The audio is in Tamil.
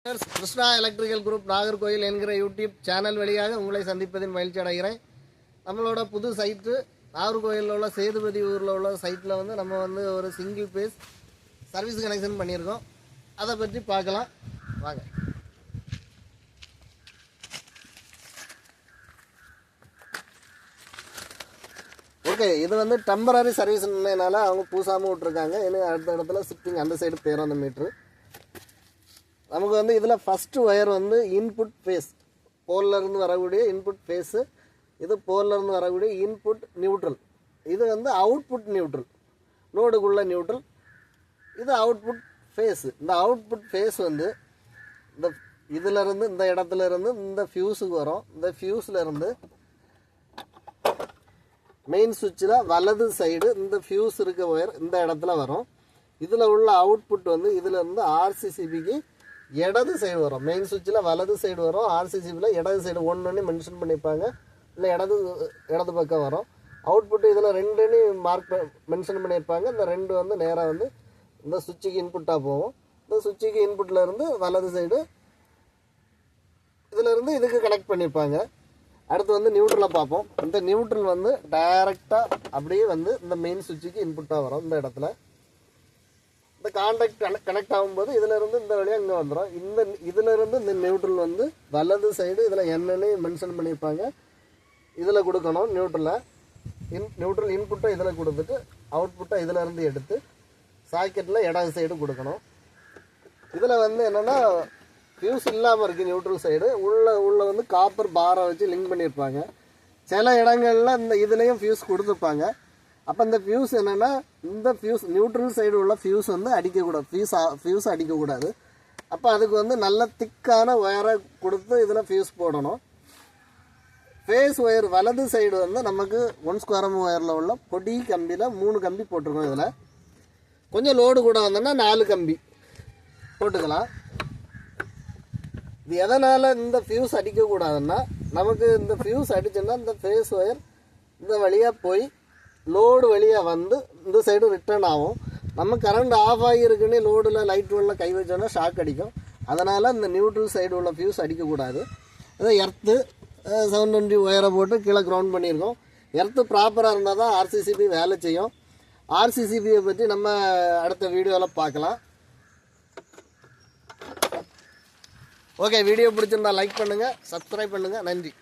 கிருஷ்ணா எலக்ட்ரிக்கல் குரூப் நாகர்கோயில் என்கிற யூடியூப் சேனல் வழியாக உங்களை சந்திப்பதில் மகிழ்ச்சி அடைகிறேன். நம்மளோட புது சைட்டு நாகர்கோயிலில் உள்ள சேதுபதி ஊரில் உள்ள சைட்டில் வந்து நம்ம வந்து ஒரு சிங்கிள் பேஸ் சர்வீஸ் கனெக்ஷன் பண்ணியிருக்கோம். அதை பற்றி பார்க்கலாம் வாங்க. ஓகே, இது வந்து டெம்பரரி சர்வீஸ்னால அவங்க பூசாமல் விட்ருக்காங்க. ஏன்னா அடுத்த இடத்துல ஷிஃப்டிங் அந்த சைடு போயிடும் அந்த மீட்ரு. நமக்கு வந்து இதில் ஃபஸ்ட்டு ஒயர் வந்து இன்புட் ஃபேஸ், போல்லேருந்து வரக்கூடிய இன்புட் ஃபேஸு, இது போல்லேருந்து வரக்கூடிய இன்புட் நியூட்ரல், இது வந்து அவுட்புட் நியூட்ரல், லோடுக்குள்ள நியூட்ரல், இது அவுட்புட் ஃபேஸு. இந்த அவுட்புட் ஃபேஸ் வந்து இந்த இதிலேருந்து இந்த இடத்துல இருந்து இந்த ஃபியூஸுக்கு வரும். இந்த ஃபியூஸ்லேருந்து மெயின் சுவிட்சில் வலது சைடு இந்த ஃபியூஸ் இருக்க ஒயர் இந்த இடத்துல வரும். இதில் உள்ள அவுட்புட் வந்து இதிலேருந்து ஆர்சிசிபிக்கு இடது சைடு வரும். மெயின் சுவிட்சில் வலது சைடு வரும், ஆர்சிசிபியில் இடது சைடு ஒன்று மென்ஷன் பண்ணியிருப்பாங்க, இல்லை இடது பக்கம் வரும். அவுட்புட்டு இதில் ரெண்டுன்னு மென்ஷன் பண்ணியிருப்பாங்க. இந்த ரெண்டு வந்து நேராக வந்து இந்த சுவிட்சுக்கு இன்புட்டாக போகும். இந்த சுவிட்சுக்கு இன்புட்லேருந்து வலது சைடு இதிலேருந்து இதுக்கு கனெக்ட் பண்ணியிருப்பாங்க. அடுத்து வந்து நியூட்ரலை பார்ப்போம். இந்த நியூட்ரல் வந்து டைரெக்டாக அப்படியே வந்து இந்த மெயின் சுவிட்சுக்கு இன்புட்டாக வரும். இந்த இடத்துல இந்த கான்டாக்ட் கனெக்ட் ஆகும்போது இதிலேருந்து இந்த வழியாக இங்கே வந்துடும். இதிலேருந்து இந்த நியூட்ரல் வந்து வலது சைடு இதில் என்னன்னு மென்ஷன் பண்ணியிருப்பாங்க, இதில் கொடுக்கணும். நியூட்ரல் இன்புட்டை இதில் கொடுத்துட்டு அவுட்புட்டை இதிலேருந்து எடுத்து சாக்கெட்டில் இடது சைடு கொடுக்கணும். இதில் வந்து என்னென்னா ஃபியூஸ் இல்லாமல் இருக்குது. நியூட்ரல் சைடு உள்ள வந்து காப்பர் பாரை வச்சு லிங்க் பண்ணியிருப்பாங்க. சில இடங்களில் இந்த இதுலேயும் ஃபியூஸ் கொடுத்துருப்பாங்க. அப்போ இந்த ஃபியூஸ் என்னென்னா, இந்த ஃபியூஸ் நியூட்ரல் சைடு உள்ள ஃபியூஸ் வந்து அடிக்கக்கூடாது, ஃபியூஸ் அடிக்கக்கூடாது. அப்போ அதுக்கு வந்து நல்ல திக்கான ஒயரை கொடுத்து இதில் ஃபியூஸ் போடணும். ஃபேஸ் ஒயர் வலது சைடு வந்து நமக்கு 1 ஸ்கொயர் ஒயரில் உள்ள பொடி கம்பியில் 3 கம்பி போட்டிருக்கோம். இதில் கொஞ்சம் லோடு கூட வந்தோன்னா 4 கம்பி போட்டுக்கலாம். இது எதனால் இந்த ஃபியூஸ் அடிக்கக்கூடாதுன்னா, நமக்கு இந்த ஃபியூஸ் அடிச்சுன்னா இந்த ஃபேஸ் ஒயர் இந்த வழியாக போய் லோடு வழியாக வந்து இந்த சைடு ரிட்டர்ன் ஆகும். நம்ம கரண்ட் ஆஃப் ஆகியிருக்குன்னு லோடில் லைட் உள்ள கை வச்சோன்னா ஷாக் அடிக்கும். அதனால் இந்த நியூட்ரல் சைடு உள்ள ஃபியூஸ் அடிக்கக்கூடாது. அதை எர்த்து 720 ஒயரை போட்டு கீழே கிரவுண்ட் பண்ணியிருக்கோம். எர்த்து ப்ராப்பராக இருந்தால் தான் ஆர்சிசிபி வேலை செய்யும். ஆர்சிசிபியை பற்றி நம்ம அடுத்த வீடியோவில் பார்க்கலாம். ஓகே, வீடியோ பிடிச்சிருந்தா லைக் பண்ணுங்கள், சப்ஸ்கிரைப் பண்ணுங்கள். நன்றி.